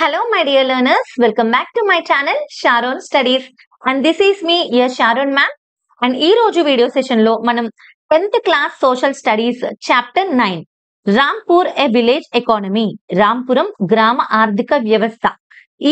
Hello, my dear learners. Welcome back to my channel, Sharon Studies. And this is me, your Sharon ma'am. And ఈ రోజు video session లో మనం 10th class social studies chapter 9 Rampur a village economy, Rampuram గ్రామ ఆర్థిక వ్యవస్థ,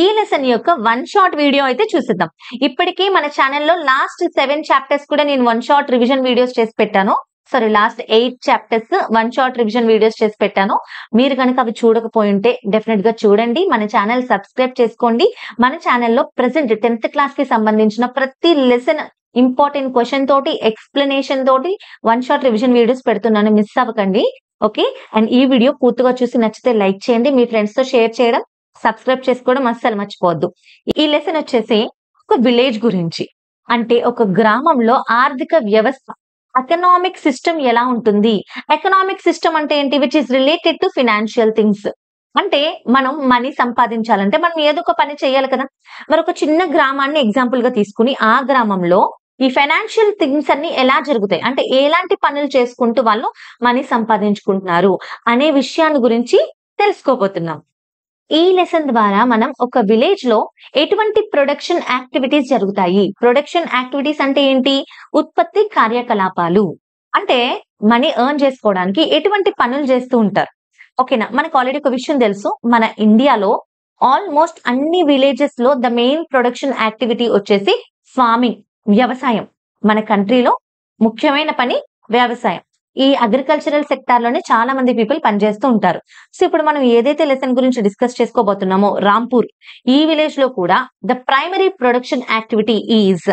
ఈ lesson యొక్క one shot video అయితే చూసిద్దాం. ఇప్పటికీ మన ఛానల్లో లాస్ట్ 7 చాప్టర్స్ కూడా నేను వన్ షాట్ రివిజన్ వీడియోస్ చేసి పెట్టాను. Sorry, last 8 chapters one shot revision videos చేసి పెట్టాను. మీరు కనుక అవి చూడకపోయి ఉంటే డెఫినెట్ గా చూడండి. మన ఛానల్ సబ్స్క్రైబ్ చేసుకోండి. మన ఛానల్లో ప్రెసెంట్ 10th క్లాస్ కి సంబంధించిన ప్రతి లెసన్ ఇంపార్టెంట్ క్వశ్చన్ తోటి, ఎక్స్ప్లెనేషన్ తోటి వన్ షాట్ రివిజన్ వీడియోస్ పెడుతున్నాను, మిస్ అవ్వకండి. ఓకే, అండ్ ఈ వీడియో పూర్తిగా చూసి నచ్చితే లైక్ చేయండి, మీ ఫ్రెండ్స్ తో షేర్ చేయడం, సబ్స్క్రైబ్ చేసుకోవడం అస్సలు మర్చిపోవద్దు. ఈ లెసన్ వచ్చేసి ఒక విలేజ్ గురించి, అంటే ఒక గ్రామంలో ఆర్థిక వ్యవస్థ, ఎకనామిక్ సిస్టమ్ ఎలా ఉంటుంది. ఎకనామిక్ సిస్టమ్ అంటే ఏంటి? Which is related to financial things. అంటే మనం మనీ సంపాదించాలంటే మనం ఏదో ఒక పని చేయాలి కదా. మరి ఒక చిన్న గ్రామాన్ని ఎగ్జాంపుల్ గా తీసుకుని ఆ గ్రామంలో ఈ ఫైనాన్షియల్ థింగ్స్ అన్ని ఎలా జరుగుతాయి, అంటే ఎలాంటి పనులు చేసుకుంటూ వాళ్ళు మనీ సంపాదించుకుంటున్నారు అనే విషయాన్ని గురించి తెలుసుకోబోతున్నాం. ఈ లెసన్ ద్వారా మనం ఒక విలేజ్ లో ఎటువంటి ప్రొడక్షన్ యాక్టివిటీస్ జరుగుతాయి. ప్రొడక్షన్ యాక్టివిటీస్ అంటే ఏంటి? ఉత్పత్తి కార్యకలాపాలు. అంటే మనీ ఎర్న్ చేసుకోవడానికి ఎటువంటి పనులు చేస్తూ ఉంటారు. ఓకేనా, మనకు ఆల్రెడీ ఒక విషయం తెలుసు, మన ఇండియాలో ఆల్మోస్ట్ అన్ని విలేజెస్ లో ద మెయిన్ ప్రొడక్షన్ యాక్టివిటీ వచ్చేసి ఫార్మింగ్, వ్యవసాయం. మన కంట్రీలో ముఖ్యమైన పని వ్యవసాయం. ఈ అగ్రికల్చరల్ సెక్టార్ లోనే చాలా మంది పీపుల్ పనిచేస్తూ ఉంటారు. సో ఇప్పుడు మనం ఏదైతే లెసన్ గురించి డిస్కస్ చేసుకోబోతున్నామో రాంపూర్, ఈ విలేజ్ లో కూడా the primary production activity is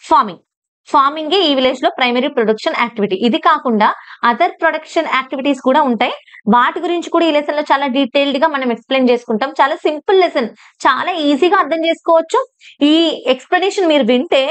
farming. Farming ఈ విలేజ్ లో ప్రైమరీ ప్రొడక్షన్ యాక్టివిటీ. ఇది కాకుండా అదర్ ప్రొడక్షన్ యాక్టివిటీస్ కూడా ఉంటాయి. వాటి గురించి కూడా ఈ లెసన్ లో చాలా డీటెయిల్డ్ గా మనం ఎక్స్ప్లెయిన్ చేసుకుంటాం. చాలా సింపుల్ లెసన్, చాలా ఈజీగా అర్థం చేసుకోవచ్చు. ఈ ఎక్స్ప్లెనేషన్ మీరు వింటే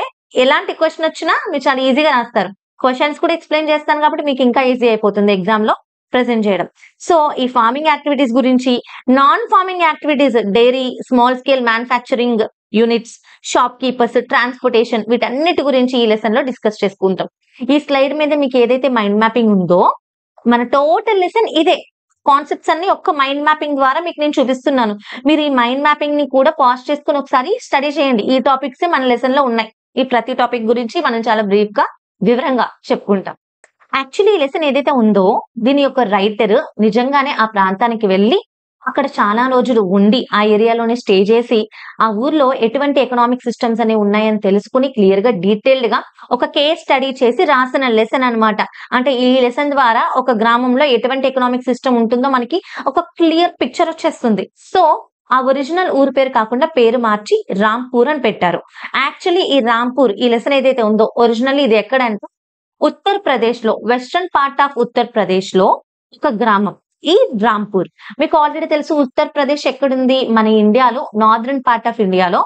ఎలాంటి క్వశ్చన్ వచ్చినా మీరు చాలా ఈజీగా రాస్తారు. క్వశ్చన్స్ కూడా ఎక్స్ప్లెయిన్ చేస్తాను కాబట్టి మీకు ఇంకా ఈజీ అయిపోతుంది ఎగ్జామ్ లో ప్రెజెంట్ చేయడం. సో ఈ ఫార్మింగ్ యాక్టివిటీస్ గురించి, non farming activities, dairy, small scale manufacturing units, shop keepers, transportation, వీటన్నిటి గురించి ఈ లెసన్ లో డిస్కస్ చేసుకుంటాం. ఈ స్లైడ్ మీద మీకు ఏదైతే మైండ్ మ్యాపింగ్ ఉందో, మన టోటల్ లెసన్ ఇదే. కాన్సెప్ట్స్ అన్ని ఒక్క మైండ్ మ్యాపింగ్ ద్వారా మీకు నేను చూపిస్తున్నాను. మీరు ఈ మైండ్ మ్యాపింగ్ ని కూడా పాజ్ చేసుకుని ఒకసారి స్టడీ చేయండి. ఈ టాపిక్స్ మన లెసన్ లో ఉన్నాయి. ఈ ప్రతి టాపిక్ గురించి మనం చాలా బ్రీఫ్ గా, వివరంగా చెప్పుకుంటాం. యాక్చువల్లీ ఈ లెసన్ ఏదైతే ఉందో దీని యొక్క రైటర్ నిజంగానే ఆ ప్రాంతానికి వెళ్ళి అక్కడ చాలా రోజులు ఉండి ఆ ఏరియాలోనే స్టే చేసి ఆ ఊర్లో ఎటువంటి ఎకనామిక్ సిస్టమ్స్ అనేవి ఉన్నాయని తెలుసుకుని క్లియర్ గా డీటెయిల్డ్ గా ఒక కేస్ స్టడీ చేసి రాసిన లెసన్ అన్నమాట. అంటే ఈ లెసన్ ద్వారా ఒక గ్రామంలో ఎటువంటి ఎకనామిక్ సిస్టమ్ ఉంటుందో మనకి ఒక క్లియర్ పిక్చర్ వచ్చేస్తుంది. సో ఆ ఒరిజినల్ ఊరు పేరు కాకుండా పేరు మార్చి రాంపూర్ అని పెట్టారు. యాక్చువల్లీ ఈ రాంపూర్, ఈ లెసన్ ఏదైతే ఉందో ఒరిజినల్లీ ఇది ఎక్కడంటే ఉత్తరప్రదేశ్ లో, వెస్టర్న్ పార్ట్ ఆఫ్ ఉత్తరప్రదేశ్ లో ఒక గ్రామం ఈ రాంపూర్. మీకు ఆల్రెడీ తెలుసు ఉత్తరప్రదేశ్ ఎక్కడుంది? మన ఇండియాలో నార్దర్న్ పార్ట్ ఆఫ్ ఇండియాలో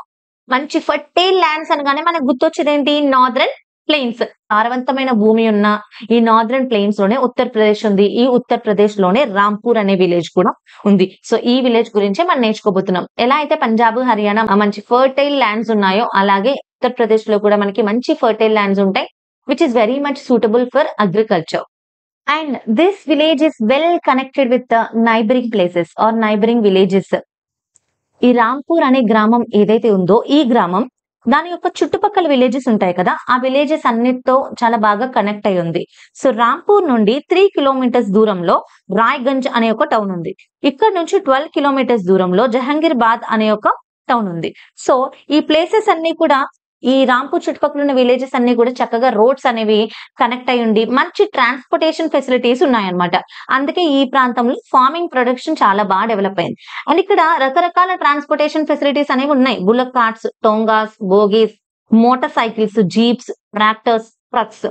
మంచి ఫర్టైల్ ల్యాండ్స్ అనగానే మనకు గుర్తొచ్చేది ఏంటి? Northern plains. సారవంతమైన భూమి ఉన్న ఈ నార్దర్న్ ప్లెయిన్స్ లోనే ఉత్తరప్రదేశ్ ఉంది. ఈ ఉత్తరప్రదేశ్ లోనే రాంపూర్ అనే విలేజ్ కూడా ఉంది. సో ఈ విలేజ్ గురించే మనం నేర్చుకోబోతున్నాం. ఎలా అయితే పంజాబ్, హర్యానా మంచి ఫర్టైల్ ల్యాండ్స్ ఉన్నాయో అలాగే ఉత్తరప్రదేశ్ లో కూడా మనకి మంచి ఫర్టైల్ ల్యాండ్స్ ఉంటాయి, which is very much suitable for agriculture. And this village is well connected with the neighboring places or neighboring villages. ఈ రాంపూర్ అనే గ్రామం ఏదైతే ఉందో ఈ గ్రామం దాని యొక్క చుట్టుపక్కల విలేజెస్ ఉంటాయి కదా, ఆ విలేజెస్ అన్నిటితో చాలా బాగా కనెక్ట్ అయి ఉంది. సో రాంపూర్ నుండి 3 కిలోమీటర్స్ దూరంలో రాయ్గంజ్ అనే ఒక టౌన్ ఉంది. ఇక్కడ నుంచి 12 కిలోమీటర్స్ దూరంలో జహంగీర్బాద్ అనే ఒక టౌన్ ఉంది. సో ఈ ప్లేసెస్ అన్ని కూడా, ఈ రాంపూర్ చుట్టుపక్కల ఉన్న విలేజెస్ అన్ని కూడా చక్కగా రోడ్స్ అనేవి కనెక్ట్ అయి ఉండి మంచి ట్రాన్స్పోర్టేషన్ ఫెసిలిటీస్ ఉన్నాయన్నమాట. అందుకే ఈ ప్రాంతంలో ఫార్మింగ్ ప్రొడక్షన్ చాలా బాగా డెవలప్ అయింది. అండ్ ఇక్కడ రకరకాల ట్రాన్స్పోర్టేషన్ ఫెసిలిటీస్ అనేవి ఉన్నాయి. Bullock carts, tongas, buggies, motorcycles, jeeps, tractors, trucks,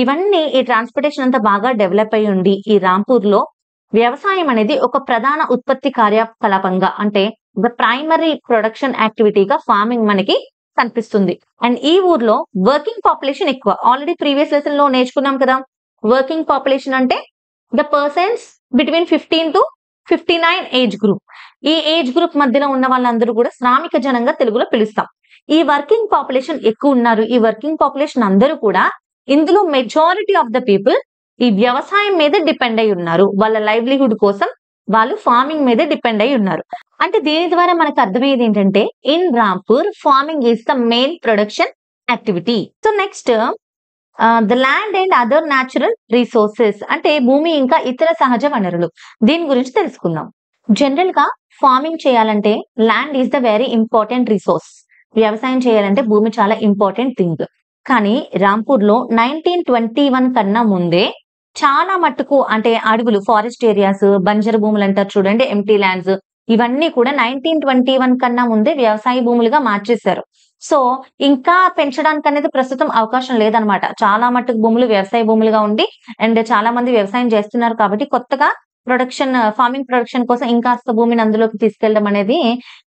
ఇవన్నీ ఈ ట్రాన్స్పోర్టేషన్ అంతా బాగా డెవలప్ అయి ఉండి ఈ రాంపూర్ లో వ్యవసాయం అనేది ఒక ప్రధాన ఉత్పత్తి కార్యకలాపంగా, అంటే ద ప్రైమరీ ప్రొడక్షన్ యాక్టివిటీగా ఫార్మింగ్ మనకి కనిపిస్తుంది. అండ్ ఈ ఊర్లో వర్కింగ్ పాపులేషన్ ఎక్కువ. ఆల్రెడీ ప్రీవియస్ లెసన్ లో నేర్చుకున్నాం కదా, వర్కింగ్ పాపులేషన్ అంటే the persons between 15 to 59 age group. ఈ ఏజ్ గ్రూప్ మధ్యలో ఉన్న వాళ్ళందరూ కూడా శ్రామిక జనంగా తెలుగులో పిలుస్తాం. ఈ వర్కింగ్ పాపులేషన్ ఎక్కువ ఉన్నారు. ఈ వర్కింగ్ పాపులేషన్ అందరూ కూడా ఇందులో మెజారిటీ ఆఫ్ ద పీపుల్ ఈ వ్యవసాయం మీద డిపెండ్ అయి ఉన్నారు. వాళ్ళ లైవ్లీహుడ్ కోసం వాళ్ళు ఫార్మింగ్ మీదే డిపెండ్ అయి ఉన్నారు. అంటే దీని ద్వారా మనకు అర్థమయ్యేది ఏంటంటే in Rampur farming is the main production activity. So next the land and other natural resources అంటే భూమి ఇంకా ఇతర సహజ వనరులు. దీని గురించి తెలుసుకుందాం. జనరల్ గా ఫార్మింగ్ చేయాలంటే land is the very important resource. వ్యవసాయం చేయాలంటే భూమి చాలా ఇంపార్టెంట్ థింగ్. కానీ రాంపూర్ లో 1921 కన్నా ముందే చాలా మట్టుకు అంటే అడవులు, ఫారెస్ట్ ఏరియాస్, బంజరు భూములు అంటారు చూడండి, ఎంప్టీ ల్యాండ్స్, ఇవన్నీ కూడా 1921 కన్నా ముందే వ్యవసాయ భూములుగా మార్చేశారు. సో ఇంకా పెంచడానికి అనేది ప్రస్తుతం అవకాశం లేదనమాట. చాలా మట్టుకు భూములు వ్యవసాయ భూములుగా ఉండి అండ్ చాలా మంది వ్యవసాయం చేస్తున్నారు కాబట్టి కొత్తగా ఫార్మింగ్ ప్రొడక్షన్ కోసం ఇంకాస్త భూమిని అందులోకి తీసుకెళ్లడం అనేది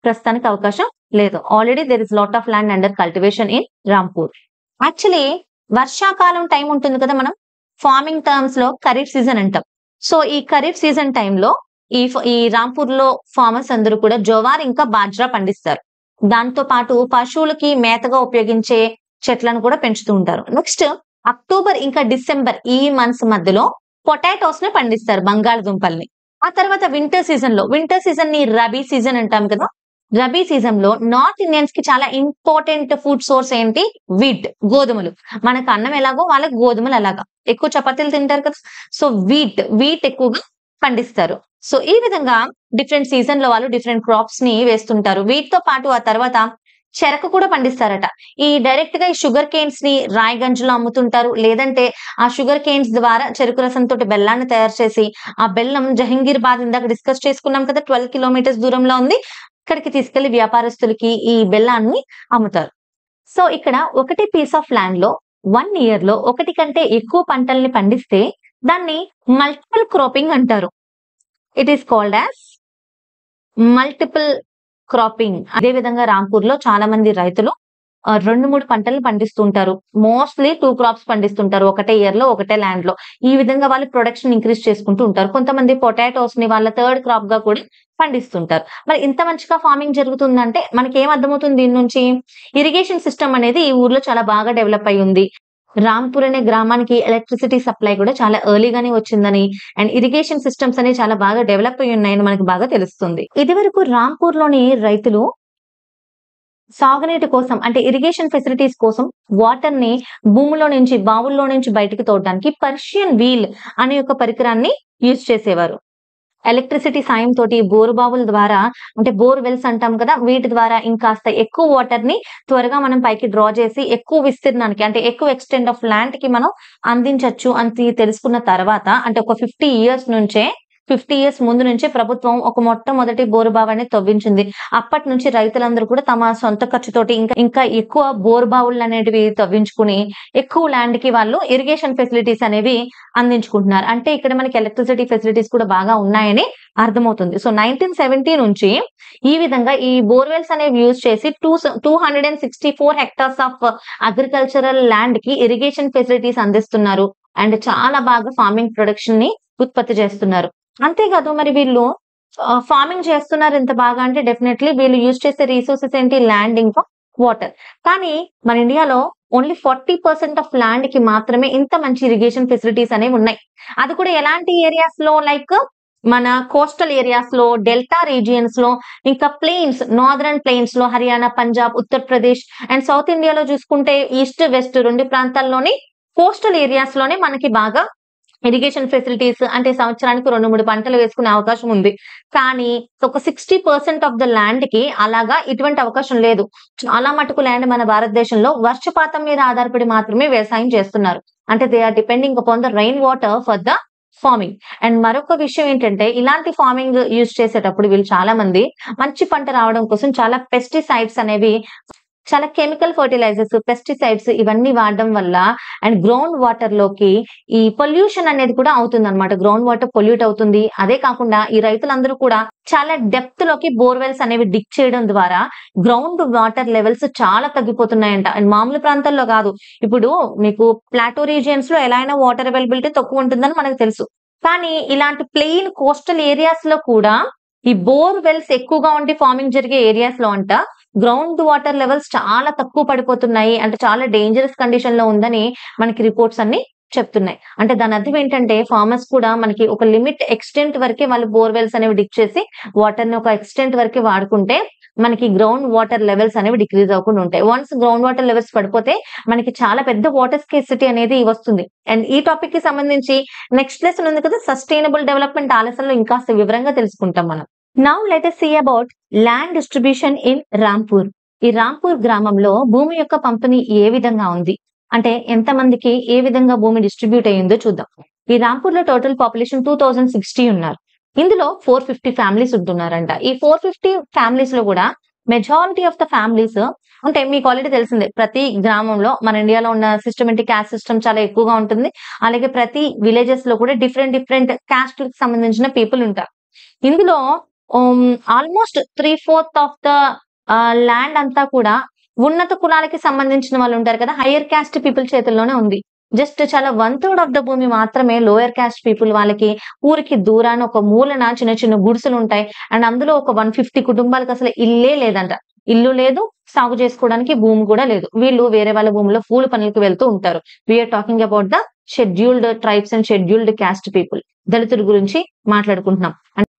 ప్రస్తుతానికి అవకాశం లేదు. Already there is lot of land under cultivation in Rampur. Actually వర్షాకాలం టైం ఉంటుంది కదా, మనం ఫార్మింగ్ టర్మ్స్ లో ఖరీఫ్ సీజన్ అంటాం. సో ఈ ఖరీఫ్ సీజన్ టైంలో ఈ రాంపూర్ లో ఫార్మర్స్ అందరూ కూడా జోవార్ ఇంకా బాజ్రా పండిస్తారు. దాంతో పాటు పశువులకి మేతగా ఉపయోగించే చెట్లను కూడా పెంచుతూ ఉంటారు. నెక్స్ట్ అక్టోబర్ ఇంకా డిసెంబర్ ఈ మంత్స్ మధ్యలో పొటాటోస్ ని పండిస్తారు, బంగాళదుంపల్ని. ఆ తర్వాత వింటర్ సీజన్ ని రబీ సీజన్ అంటాం కదా. రబీ సీజన్ లో నార్త్ ఇండియన్స్ కి చాలా ఇంపార్టెంట్ ఫుడ్ సోర్స్ ఏంటి? వీట్, గోధుమలు. మనకు అన్నం ఎలాగో వాళ్ళకి గోధుమలు అలాగా. ఎక్కువ చపాతీలు తింటారు కదా, సో వీట్ ఎక్కువగా పండిస్తారు. సో ఈ విధంగా డిఫరెంట్ సీజన్ లో వాళ్ళు డిఫరెంట్ క్రాప్స్ ని వేస్తుంటారు. వీటితో పాటు ఆ తర్వాత చెరకు కూడా పండిస్తారట. ఈ డైరెక్ట్ గా ఈ షుగర్ కేన్స్ ని రాయగంజ్ లో అమ్ముతుంటారు. లేదంటే ఆ షుగర్ కేన్స్ ద్వారా చెరుకు రసం తోటి బెల్లాన్ని తయారు చేసి ఆ బెల్లం జహంగీర్బాద్ ఇందాక డిస్కస్ చేసుకున్నాం కదా, 12 కిలోమీటర్స్ దూరంలో ఉంది, అక్కడికి తీసుకెళ్లి వ్యాపారస్తులకి ఈ బెల్లాన్ని అమ్ముతారు. సో ఇక్కడ ఒకటి పీస్ ఆఫ్ ల్యాండ్ లో 1 ఇయర్ లో ఒకటి కంటే ఎక్కువ పంటల్ని పండిస్తే దాన్ని మల్టిపుల్ క్రాపింగ్ అంటారు. It is called as multiple cropping. అదే విధంగా రాంపూర్ లో చాలా మంది రైతులు 2-3 పంటలు పండిస్తుంటారు. మోస్ట్లీ 2 క్రాప్స్ పండిస్తుంటారు ఒకటే ఇయర్ లో ఒకటే ల్యాండ్ లో. ఈ విధంగా వాళ్ళు ప్రొడక్షన్ ఇంక్రీజ్ చేసుకుంటూ ఉంటారు. కొంతమంది పొటాటోస్ ని వాళ్ళ 3rd క్రాప్ గా కూడా పండిస్తుంటారు. మరి ఇంత మంచిగా ఫార్మింగ్ జరుగుతుందంటే మనకి ఏం అర్థమవుతుంది దీని నుంచి? ఇరిగేషన్ సిస్టమ్ అనేది ఈ ఊర్లో చాలా బాగా డెవలప్ అయి ఉంది. రాంపూర్ అనే గ్రామానికి ఎలక్ట్రిసిటీ సప్లై కూడా చాలా ఎర్లీగానే వచ్చిందని అండ్ ఇరిగేషన్ సిస్టమ్స్ అనేవి చాలా బాగా డెవలప్ అయి ఉన్నాయని మనకి బాగా తెలుస్తుంది. ఇది వరకు రాంపూర్ లోని రైతులు సాగునీటి కోసం అంటే ఇరిగేషన్ ఫెసిలిటీస్ కోసం వాటర్ ని భూమిలో నుంచి, బావుల్లో నుంచి బయటకు తోడడానికి పర్షియన్ వీల్ అనే ఒక పరికరాన్ని యూజ్ చేసేవారు. ఎలక్ట్రిసిటీ సాయం తోటి బోరు బావుల ద్వారా అంటే బోర్ వెల్స్ అంటాం కదా, వీటి ద్వారా ఇంకాస్త ఎక్కువ వాటర్ ని త్వరగా మనం పైకి డ్రా చేసి ఎక్కువ విస్తీర్ణానికి అంటే ఎక్కువ ఎక్స్టెంట్ ఆఫ్ ల్యాండ్ కి మనం అందించవచ్చు అని తెలుసుకున్న తర్వాత అంటే ఒక 50 ఇయర్స్ ముందు నుంచే ప్రభుత్వం ఒక మొట్టమొదటి బోరు బావిని తవ్వించింది. అప్పటి నుంచి రైతులందరూ కూడా తమ సొంత ఖర్చుతోటి ఇంకా ఎక్కువ బోరు బావులు అనేటివి తవ్వించుకుని ఎక్కువ ల్యాండ్ కి వాళ్ళు ఇరిగేషన్ ఫెసిలిటీస్ అనేవి అందించుకుంటున్నారు. అంటే ఇక్కడ మనకి ఎలక్ట్రిసిటీ ఫెసిలిటీస్ కూడా బాగా ఉన్నాయని అర్థమవుతుంది. సో 1970 నుంచి ఈ విధంగా ఈ బోర్వెల్స్ అనేవి యూజ్ చేసి 264 హెక్టార్స్ ఆఫ్ అగ్రికల్చరల్ ల్యాండ్ కి ఇరిగేషన్ ఫెసిలిటీస్ అందిస్తున్నారు అండ్ చాలా బాగా ఫార్మింగ్ ప్రొడక్షన్ ని ఉత్పత్తి చేస్తున్నారు. అంతేకాదు మరి వీళ్ళు ఫార్మింగ్ చేస్తున్నారు ఎంత బాగా అంటే డెఫినెట్లీ వీళ్ళు యూజ్ చేసే రిసోర్సెస్ ఏంటి? ల్యాండ్ ఇంకా వాటర్. కానీ మన ఇండియాలో ఓన్లీ 40% ఆఫ్ ల్యాండ్ కి మాత్రమే ఇంత మంచి ఇరిగేషన్ ఫెసిలిటీస్ అనేవి ఉన్నాయి. అది కూడా ఎలాంటి ఏరియాస్ లో? లైక్ మన కోస్టల్ ఏరియాస్ లో, డెల్టా రీజియన్స్ లో, ఇంకా ప్లెయిన్స్, నార్దర్న్ ప్లెయిన్స్ లో హర్యానా, పంజాబ్, ఉత్తరప్రదేశ్ అండ్ సౌత్ ఇండియాలో చూసుకుంటే ఈస్ట్ వెస్ట్ 2 ప్రాంతాల్లోని కోస్టల్ ఏరియాస్ లోనే మనకి బాగా ఇరిగేషన్ ఫెసిలిటీస్ అంటే సంవత్సరానికి 2-3 పంటలు వేసుకునే అవకాశం ఉంది. కానీ ఒక 60% ఆఫ్ ద ల్యాండ్ కి అలాగా ఇటువంటి అవకాశం లేదు. చాలా మటుకు ల్యాండ్ మన భారతదేశంలో వర్షపాతం మీద ఆధారపడి మాత్రమే వ్యవసాయం చేస్తున్నారు. అంటే they are depending upon the rain water for the farming. And మరొక విషయం ఏంటంటే ఇలాంటి ఫార్మింగ్ యూజ్ చేసేటప్పుడు వీళ్ళు చాలా మంది మంచి పంట రావడం కోసం చాలా పెస్టిసైడ్స్ అనేవి, చాలా కెమికల్ ఫర్టిలైజర్స్, పెస్టిసైడ్స్ ఇవన్నీ వాడడం వల్ల అండ్ గ్రౌండ్ వాటర్ లోకి ఈ పొల్యూషన్ అనేది కూడా అవుతుంది అనమాట. గ్రౌండ్ వాటర్ పొల్యూట్ అవుతుంది. అదే కాకుండా ఈ రైతులందరూ కూడా చాలా డెప్త్ లోకి బోర్వెల్స్ అనేవి డిగ్ చేయడం ద్వారా గ్రౌండ్ వాటర్ లెవెల్స్ చాలా తగ్గిపోతున్నాయంట. అండ్ మామూలు ప్రాంతాల్లో కాదు, ఇప్పుడు మీకు ప్లాటో రీజియన్స్ లో ఎలా అయినా వాటర్ అవైలబిలిటీ తక్కువ ఉంటుందని మనకు తెలుసు. కానీ ఇలాంటి ప్లెయిన్ కోస్టల్ ఏరియాస్ లో కూడా ఈ బోర్ వెల్స్ ఎక్కువగా ఉండి ఫార్మింగ్ జరిగే ఏరియాస్ లో అంట గ్రౌండ్ వాటర్ లెవెల్స్ చాలా తక్కువ పడిపోతున్నాయి, అంటే చాలా డేంజరస్ కండిషన్ లో ఉందని మనకి రిపోర్ట్స్ అన్ని చెప్తున్నాయి. అంటే దాని అర్థం ఏంటంటే ఫార్మర్స్ కూడా మనకి ఒక లిమిట్ ఎక్స్‌టెంట్ వరకే వాళ్ళు బోర్‌వెల్స్ అనేవి డిగ్ చేసి వాటర్‌ని ఒక ఎక్స్‌టెంట్ వరకే వాడుకుంటే మనకి గ్రౌండ్ వాటర్ లెవెల్స్ అనేవి డిక్రీజ్ అవ్వకుండా ఉంటాయి. వన్స్ గ్రౌండ్ వాటర్ లెవెల్స్ పడిపోతే మనకి చాలా పెద్ద వాటర్ స్కేర్సిటీ అనేది వస్తుంది. అండ్ ఈ టాపిక్‌కి సంబంధించి నెక్స్ట్ లెసన్ ఉంది కదా! సస్టైనబుల్ డెవలప్‌మెంట్ ఆ లెసన్‌లో ఇంకాస్త వివరంగా తెలుసుకుంటాం మనం. Now let us see about land distribution in Rampur. ఈ రాంపూర్ గ్రామంలో భూమి యొక్క పంపిణీ ఏ విధంగా ఉంది? అంటే ఎంతమందికి ఏ విధంగా భూమి డిస్ట్రిబ్యూట్ అయ్యిందో చూద్దాం. ఈ రాంపూర్‌లో టోటల్ పాపులేషన్ 2060 ఉన్నారు. ఇందులో 450 ఫ్యామిలీస్ ఉంటున్నారంట. ఈ 450 ఫ్యామిలీస్‌లో కూడా మెజారిటీ ఆఫ్ ద ఫ్యామిలీస్ అంటే మీకు ఆల్రెడీ తెలిసిందే. ప్రతి గ్రామంలో మన ఇండియాలో ఉన్న సిస్టమాటిక్ కాస్ట్ సిస్టమ్ చాలా ఎక్కువగా ఉంటుంది. అలాగే ప్రతి విలేజెస్‌లో కూడా డిఫరెంట్ కాస్ట్‌లకు సంబంధించిన పీపుల్ ఉంటారు. ఇందులో ఆల్మోస్ట్ 3/4 ఆఫ్ ద ల్యాండ్ అంతా కూడా ఉన్నత కులాలకి సంబంధించిన వాళ్ళు ఉంటారు కదా! హైయర్ కాస్ట్ పీపుల్ చేతుల్లోనే ఉంది. జస్ట్ చాలా 1/3 ఆఫ్ ద భూమి మాత్రమే లోయర్ కాస్ట్ పీపుల్ వాళ్ళకి ఊరికి దూరాన ఒక మూలన చిన్న గుడిసెలుంటాయి. అండ్ అందులో ఒక 150 కుటుంబాలకు అసలు ఇల్లే లేదంట. ఇల్లు లేదు, సాగు చేసుకోవడానికి భూమి కూడా లేదు. వీళ్ళు వేరే వాళ్ళ భూమిలో కూలి పనులకు వెళ్తూ ఉంటారు. We are talking about the scheduled tribes and scheduled caste people. దళితుల గురించి మాట్లాడుకుంటున్నాం.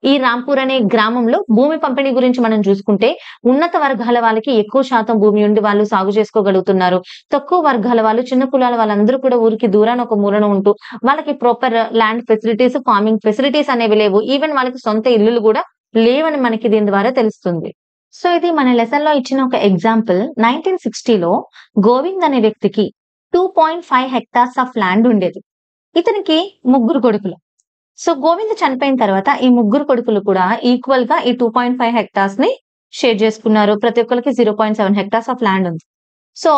ఈ రాంపూర్ అనే గ్రామంలో భూమి పంపిణీ గురించి మనం చూసుకుంటే ఉన్నత వర్గాల వాళ్ళకి ఎక్కువ శాతం భూమి ఉండి వాళ్ళు సాగు చేసుకోగలుగుతున్నారు. తక్కువ వర్గాల వాళ్ళు చిన్న కులాల వాళ్ళందరూ కూడా ఊరికి దూరాన ఒక మూలన ఉంటూ వాళ్ళకి proper land facilities, farming facilities అనేవి లేవు. ఈవెన్ వాళ్ళకి సొంత ఇల్లులు కూడా లేవని మనకి దీని ద్వారా తెలుస్తుంది. సో ఇది మన లెసన్ లో ఇచ్చిన ఒక ఎగ్జాంపుల్. 1960లో గోవింద్ అనే వ్యక్తికి 2.5 హెక్టార్స్ ఆఫ్ ల్యాండ్ ఉండేది. ఇతనికి ముగ్గురు కొడుకులు. సో గోవింద్ చనిపోయిన తర్వాత ఈ ముగ్గురు కొడుకులు కూడా ఈక్వల్ గా ఈ 2.5 హెక్టార్స్ ని షేర్ చేసుకున్నారు. ప్రతి ఒక్కరికి 0.7 హెక్టార్స్ ఆఫ్ ల్యాండ్ ఉంది. సో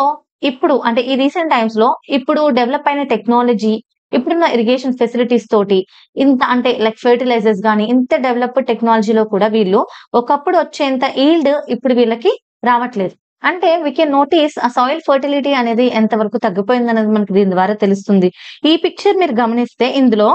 ఇప్పుడు అంటే ఈ రీసెంట్ టైమ్స్ లో ఇప్పుడు డెవలప్ అయిన టెక్నాలజీ, ఇప్పుడున్న ఇరిగేషన్ ఫెసిలిటీస్ తోటి ఇంత అంటే లైక్ ఫెర్టిలైజర్స్ గానీ ఇంత డెవలప్డ్ టెక్నాలజీలో కూడా వీళ్ళు ఒకప్పుడు వచ్చేంత ఈల్డ్ ఇప్పుడు వీళ్ళకి రావట్లేదు. అంటే వీ కెన్ నోటీస్ ఆ సాయిల్ ఫర్టిలిటీ అనేది ఎంత వరకు తగ్గిపోయింది అనేది మనకి దీని ద్వారా తెలుస్తుంది. ఈ పిక్చర్ మీరు గమనిస్తే ఇందులో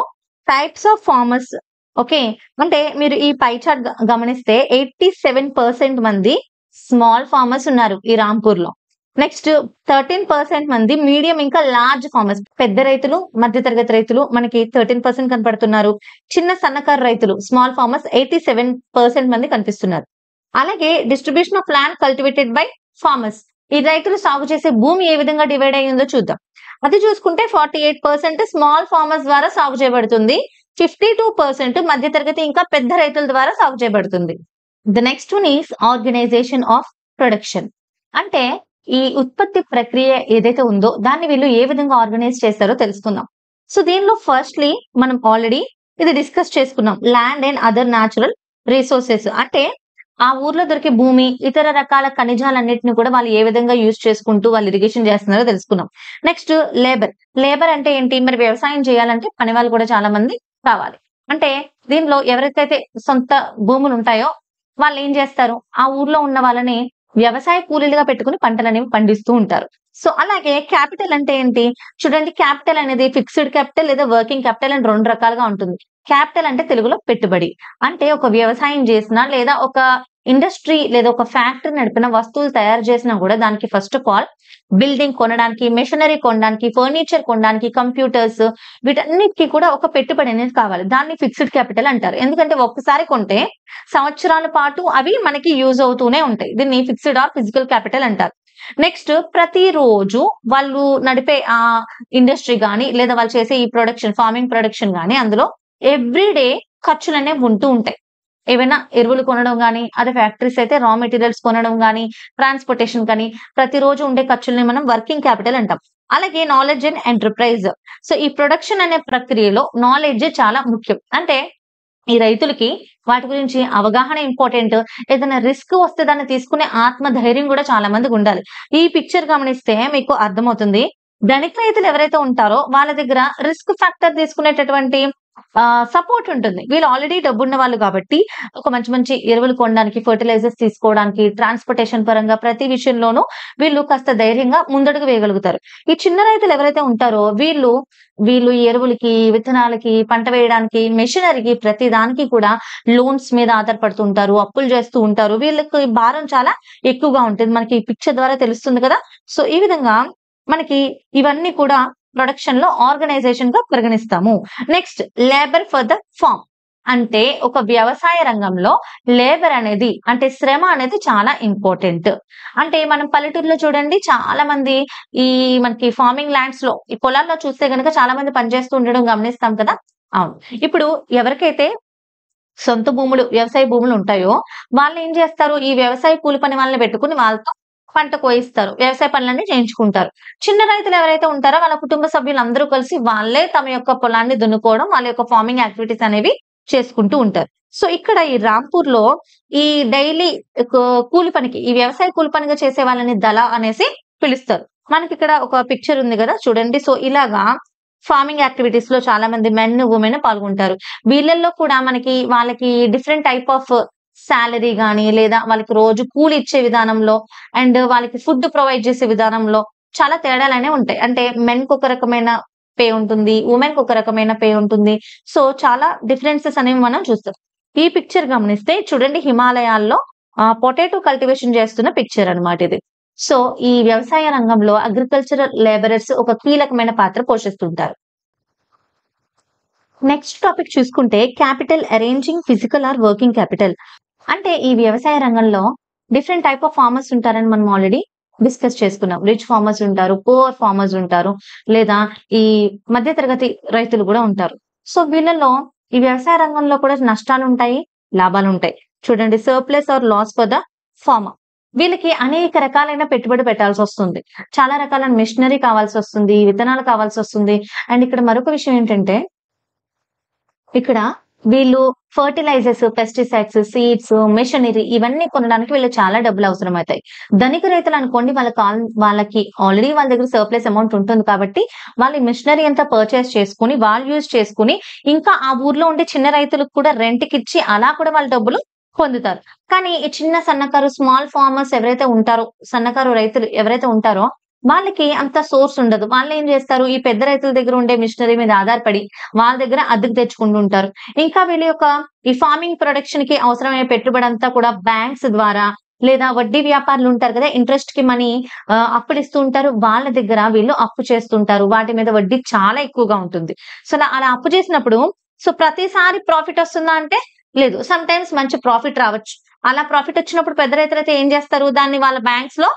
టైప్స్ ఆఫ్ ఫార్మర్స్ ఓకే. అంటే మీరు ఈ పై చార్ట్ గమనిస్తే 87% మంది స్మాల్ ఫార్మర్స్ ఉన్నారు ఈ రాంపూర్ లో. నెక్స్ట్ 13% మంది మీడియం ఇంకా లార్జ్ ఫార్మర్స్, పెద్ద రైతులు, మధ్యతరగతి రైతులు మనకి 13% కనపడుతున్నారు. చిన్న సన్నకారు రైతులు స్మాల్ ఫార్మర్స్ 87% మంది కనిపిస్తున్నారు. అలాగే distribution of land cultivated by farmers, ఈ రైతులు సాగు చేసే భూమి ఏ విధంగా డివైడ్ అయ్యిందో చూద్దాం. అది చూసుకుంటే 48% స్మాల్ ఫార్మర్స్ ద్వారా సాగు చేయబడుతుంది. 52% మధ్యతరగతి ఇంకా పెద్ద రైతుల ద్వారా సాగు చేయబడుతుంది. The next one is organization of production. అంటే ఈ ఉత్పత్తి ప్రక్రియ ఏదైతే ఉందో దాన్ని వీళ్ళు ఏ విధంగా ఆర్గనైజ్ చేస్తారో తెలుసుకుందాం. సో దీనిలో ఫస్ట్లీ మనం ఆల్రెడీ ఇది డిస్కస్ చేసుకున్నాం. Land and other natural resources అంటే ఆ ఊర్లో దొరికే భూమి, ఇతర రకాల ఖనిజాలన్నిటిని కూడా వాళ్ళు ఏ విధంగా యూజ్ చేసుకుంటూ వాళ్ళు ఇరిగేషన్ చేస్తున్నారో తెలుసుకున్నాం. Next labour. లేబర్ అంటే ఏంటి? మరి వ్యవసాయం చేయాలంటే పని వాళ్ళు కూడా చాలా మంది కావాలి. అంటే దీనిలో ఎవరికైతే సొంత భూములు ఉంటాయో వాళ్ళు ఏం చేస్తారు? ఆ ఊర్లో ఉన్న వాళ్ళని వ్యవసాయ కూలీలుగా పెట్టుకుని పంటలనేవి పండిస్తూ ఉంటారు. సో అలాగే క్యాపిటల్ అంటే ఏంటి? చూడండి, క్యాపిటల్ అనేది ఫిక్స్డ్ క్యాపిటల్ లేదా వర్కింగ్ క్యాపిటల్ అని 2 రకాలుగా ఉంటుంది. క్యాపిటల్ అంటే తెలుగులో పెట్టుబడి. అంటే ఒక వ్యవసాయం చేసినా లేదా ఒక ఇండస్ట్రీ లేదా ఒక ఫ్యాక్టరీ నడిపిన వస్తువులు తయారు చేసినా కూడా దానికి ఫస్ట్ ఆఫ్ ఆల్ బిల్డింగ్ కొనడానికి, మెషినరీ కొనడానికి, ఫర్నిచర్ కొనడానికి, కంప్యూటర్స్ వీటన్నిటికీ కూడా ఒక పెట్టుబడి అనేది కావాలి. దాన్ని ఫిక్స్డ్ క్యాపిటల్ అంటారు. ఎందుకంటే ఒక్కసారి కొంటే సంవత్సరాల పాటు అవి మనకి యూజ్ అవుతూనే ఉంటాయి. దీన్ని ఫిక్స్డ్ ఆర్ ఫిజికల్ క్యాపిటల్ అంటారు. నెక్స్ట్ ప్రతిరోజు వాళ్ళు నడిపే ఆ ఇండస్ట్రీ గానీ లేదా వాళ్ళు చేసే ఈ ప్రొడక్షన్, ఫార్మింగ్ ప్రొడక్షన్ గానీ అందులో ఎవ్రీడే ఖర్చులనేవి ఉంటూ ఉంటాయి. ఏవైనా ఎరువులు కొనడం గానీ, అదే ఫ్యాక్టరీస్ అయితే రా మెటీరియల్స్ కొనడం గానీ, ట్రాన్స్‌పోర్టేషన్ కానీ ప్రతిరోజు ఉండే ఖర్చుల్ని మనం వర్కింగ్ క్యాపిటల్ అంటాం. అలాగే నాలెడ్జ్ అండ్ ఎంటర్‌ప్రైజ్. సో ఈ ప్రొడక్షన్ అనే ప్రక్రియలో నాలెడ్జ్ చాలా ముఖ్యం. అంటే ఈ రైతులకి వాటి గురించి అవగాహన ఇంపార్టెంట్. ఏదైనా రిస్క్ వస్తే దాన్ని తీసుకునే ఆత్మ ధైర్యం కూడా చాలా మందికి ఉండాలి. ఈ పిక్చర్ గమనిస్తే మీకు అర్థమవుతుంది. ధనిక రైతులు ఎవరైతే ఉంటారో వాళ్ళ దగ్గర రిస్క్ ఫ్యాక్టర్ తీసుకునేటటువంటి సపోర్ట్ ఉంటుంది. వీళ్ళు ఆల్రెడీ డబ్బున్న వాళ్ళు కాబట్టి ఒక మంచి ఎరువులు కొనడానికి, ఫెర్టిలైజర్స్ తీసుకోవడానికి, ట్రాన్స్‌పోర్టేషన్ పరంగా ప్రతి విషయంలోనూ వీళ్ళు కాస్త ధైర్యంగా ముందడుగు వేయగలుగుతారు. ఈ చిన్న రైతులు ఎవరైతే ఉంటారో వీళ్ళు ఈ ఎరువులకి, విత్తనాలకి, పంట వేయడానికి, మెషినరీకి ప్రతి దానికి కూడా లోన్స్ మీద ఆధారపడుతూ ఉంటారు. అప్పులు చేస్తూ ఉంటారు. వీళ్ళకి భారం చాలా ఎక్కువగా ఉంటుంది. మనకి ఈ పిక్చర్ ద్వారా తెలుస్తుంది కదా! సో ఈ విధంగా మనకి ఇవన్నీ కూడా ప్రొడక్షన్ లో ఆర్గనైజేషన్ గా పరిగణిస్తాము. Next labour for the farm అంటే ఒక వ్యవసాయ రంగంలో లేబర్ అనేది అంటే శ్రమ అనేది చాలా ఇంపార్టెంట్. అంటే మనం పల్లెటూరులో చూడండి చాలా మంది ఈ మనకి ఫార్మింగ్ ల్యాండ్స్ లో ఈ పొలాల్లో చూస్తే గనుక చాలా మంది పనిచేస్తూ ఉండడం గమనిస్తాం కదా. అవును. ఇప్పుడు ఎవరికైతే సొంత భూములు, వ్యవసాయ భూములు ఉంటాయో వాళ్ళేం చేస్తారు, ఈ వ్యవసాయ కూలి పని వాళ్ళని పెట్టుకొని వాళ్ళతో పంట కోయిస్తారు. వ్యవసాయ పనులన్నీ చేయించుకుంటారు. చిన్న రైతులు ఎవరైతే ఉంటారో వాళ్ళ కుటుంబ సభ్యులందరూ కలిసి వాళ్ళే తమ యొక్క పొలాన్ని దున్నుకోవడం, వాళ్ళ యొక్క ఫార్మింగ్ యాక్టివిటీస్ అనేవి చేసుకుంటూ ఉంటారు. సో ఇక్కడ ఈ రాంపూర్‌లో ఈ డైలీ కూలి పనికి, ఈ వ్యవసాయ కూలి పనిగా చేసే వాళ్ళని దళ అనేసి పిలుస్తారు. మనకిక్కడ ఒక పిక్చర్ ఉంది గదా! చూడండి. సో ఇలాగా ఫార్మింగ్ యాక్టివిటీస్ లో చాలా మంది మెన్, వుమెన్ పాల్గొంటారు. వీళ్ళల్లో కూడా వాళ్ళకి డిఫరెంట్ టైప్ ఆఫ్ సాలరీ గాని, లేదా వాళ్ళకి రోజు కూలి ఇచ్చే విధానంలో అండ్ వాళ్ళకి ఫుడ్ ప్రొవైడ్ చేసే విధానంలో చాలా తేడాలనేవి ఉంటాయి. అంటే మెన్‌కి ఒక రకమైన పే ఉంటుంది. వుమెన్‌కి ఒక రకమైన పే ఉంటుంది. సో చాలా డిఫరెన్సెస్ అనేవి మనం చూస్తాం. ఈ పిక్చర్ గమనిస్తే చూడండి హిమాలయాల్లో పొటాటో కల్టివేషన్ చేస్తున్న పిక్చర్ అన్నమాట ఇది. సో ఈ వ్యవసాయ రంగంలో అగ్రికల్చరల్ లేబరర్స్ ఒక కీలకమైన పాత్ర పోషిస్తుంటారు. నెక్స్ట్ టాపిక్ చూసుకుంటే capital arranging physical are working capital. అంటే ఈ వ్యవసాయ రంగంలో డిఫరెంట్ టైప్ ఆఫ్ ఫార్మర్స్ ఉంటారని మనం ఆల్రెడీ డిస్కస్ చేసుకున్నాం. రిచ్ ఫార్మర్స్ ఉంటారు, పూర్ ఫార్మర్స్ ఉంటారు, లేదా ఈ మధ్య తరగతి రైతులు కూడా ఉంటారు. సో వీళ్ళలో ఈ వ్యవసాయ రంగంలో కూడా నష్టాలుంటాయి, లాభాలుంటాయి. చూడండి surplus or loss for the farmer. వీళ్ళకి అనేక రకాలైన పెట్టుబడి పెట్టాల్సొస్తుంది. చాలా రకాలైన మిషనరీ కావాల్సొస్తుంది, విత్తనాలు కావాల్సొస్తుంది. అండ్ ఇక్కడ మరొక విషయం ఏంటంటే ఇక్కడ వీళ్ళు ఫర్టిలైజర్స్, పెస్టిసైడ్స్, సీడ్స్, మెషినరీ ఇవన్నీ కొనడానికి వీళ్ళకి చాలా డబ్బులు అవసరమవుతాయి. ధనిక రైతులు అనుకోండి వాళ్ళకి ఆల్రెడీ వాళ్ళ దగ్గర సర్ప్లస్ అమౌంట్ ఉంటుంది కాబట్టి వాళ్ళు ఈ మిషనరీ అంతా పర్చేస్ చేసుకొని వాళ్ళు యూజ్ చేసుకొని ఇంకా ఆ ఊర్లో ఉండే చిన్న రైతులకు కూడా రెంట్‌కి ఇచ్చి అలా కూడా వాళ్ళు డబ్బులు పొందుతారు. కానీ ఈ చిన్న సన్నకారు స్మాల్ ఫార్మర్స్ ఎవరైతే ఉంటారో, సన్నకారు రైతులు ఎవరైతే ఉంటారో వాళ్ళకి అంత సోర్స్ ఉండదు. వాళ్ళేం చేస్తారు, ఈ పెద్ద రైతుల దగ్గర ఉండే మిషనరీ మీద ఆధారపడి వాళ్ళ దగ్గర అద్దెకు తెచ్చుకుంటూ ఉంటారు. ఇంకా వీళ్ళ యొక్క ఈ ఫార్మింగ్ ప్రొడక్షన్ కి అవసరమయ్యే పెట్టుబడి అంతా కూడా బ్యాంక్స్ ద్వారా లేదా వడ్డీ వ్యాపారులు ఉంటారు కదా, ఇంట్రెస్ట్ కి మనీ అప్పులిస్తూ ఉంటారు. వాళ్ళ దగ్గర వీళ్ళు అప్పు చేస్తుంటారు. వాటి మీద వడ్డీ చాలా ఎక్కువగా ఉంటుంది. సో అలా అప్పు చేసినప్పుడు సో ప్రతిసారి ప్రాఫిట్ వస్తుందా అంటే లేదు. సమ్ టైమ్స్ మంచి ప్రాఫిట్ రావచ్చు. అలా ప్రాఫిట్ వచ్చినప్పుడు పెద్ద రైతులైతే ఏం చేస్తారు, దాన్ని వాళ్ళ బ్యాంక్స్ లో